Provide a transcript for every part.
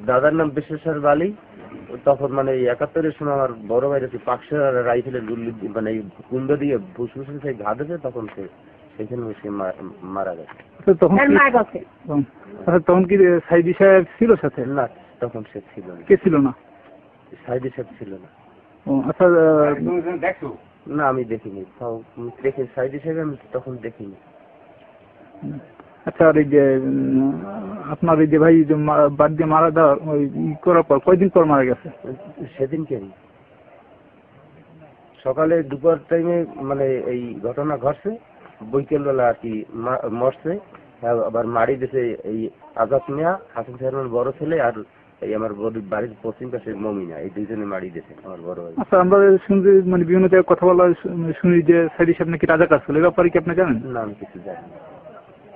দাদার নাম বিশ্বেশ্বর বালি। তখন মানে 71-এর সময় আমার বড় ভাই হচ্ছে পাকশা রাইফেলের গুলি মানে কুন্ড দিয়ে ফুসফুসে সেই ঘা দিয়েছে, তখন সেখানে সে মারা গেছে। তখন কি সাইদি সাহেব ছিল সাথে? না, তখন সে ছিল না। কে ছিল না? সাইদি সাহেব ছিল না। আচ্ছা, না আমি দেখিনি, দেখি সাইদি সাহেব আমি তখন দেখিনি। আচ্ছা, আর এই যে আপনার এই যে ভাই বাদ দিয়ে মারা দেওয়ার করার পর কয়দিন পর মারা গেছে? সেদিনকে সকালে দুপুর টাইমে মানে এই ঘটনা ঘটছে, বৈকালবেলা আর কি মরছে। আবার মারি দিয়েছে এই আজাদ মিয়া, হাসান সাহেবের বড় ছেলে, আর এই আমার বাড়ির পশ্চিম পাশে মমিনা, এই দুইজনে মারি দিয়েছে আমার বড় ভাই। আচ্ছা, আমরা শুনছি মানে বিভিন্ন জায়গায় কথা বলা শুনি যে সাইদি সাহেব নাকি রাজাকার ছিল, এই ব্যাপারে কি আপনি জানেন? না, আমি কিছু জানি না।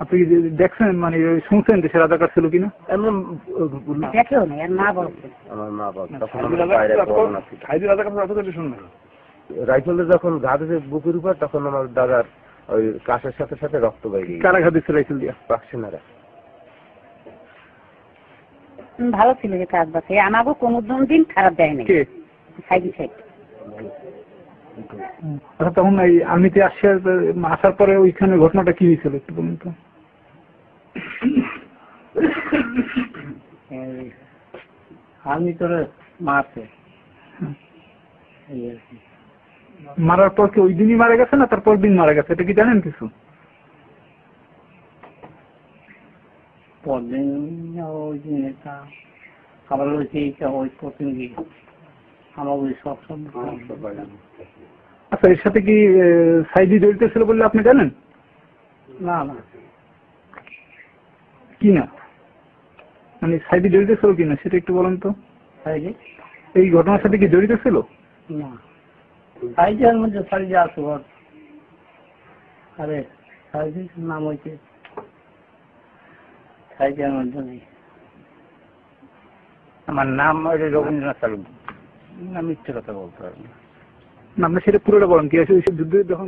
আপনি কি দেখছেন মানে শুনছেন যে সে রাজাকার ছিল কিনা? আমার মা বাবা তখন রাইফেলে যখন ঘা দিয়েছে বুকের উপর, তখন আমার দাদার ওই কাশের সাথে সাথে রক্ত বাইরে। কারা ঘা দিচ্ছে রাইফেল দিয়া? পাকসেনারা। ভালো ছিল যে কাজ বাসে, আমাকেও কোনো দিন খারাপ দেয় নাই। সাইদি সাহেব। আচ্ছা, তখন এই আর্মিতে আসার পরে ওইখানে ঘটনাটা কি হয়েছিল একটু বলুন তো। আর্মি তোরে মারছে। মারার পর কি ওই দিনই মারা গেছে না তারপর দিন মারা গেছে, এটা কি জানেন কিছু? পরদিন ওই দিন আবার ওই প্রতিদিন গিয়ে আমার ওই সব। আচ্ছা, এর সাথে কি সাইদি জড়িত ছিল বলে আপনি জানেন? না না, কি না মানে সাইদি জড়িত ছিল কিনা সেটা একটু বলেন তো। সাইদি এই ঘটনার সাথে কি জড়িত ছিল? না, সাইজের মধ্যে সাইজে আছে। আরে সাইজের নাম হয়েছে সাইজের মধ্যে নেই। আমার নাম রবীন্দ্রনাথ তালুকদার। আমি মিথ্যে কথা বলতে পারবো না। আপনি সেটা পুরোটা বলেন কি যুদ্ধ যখন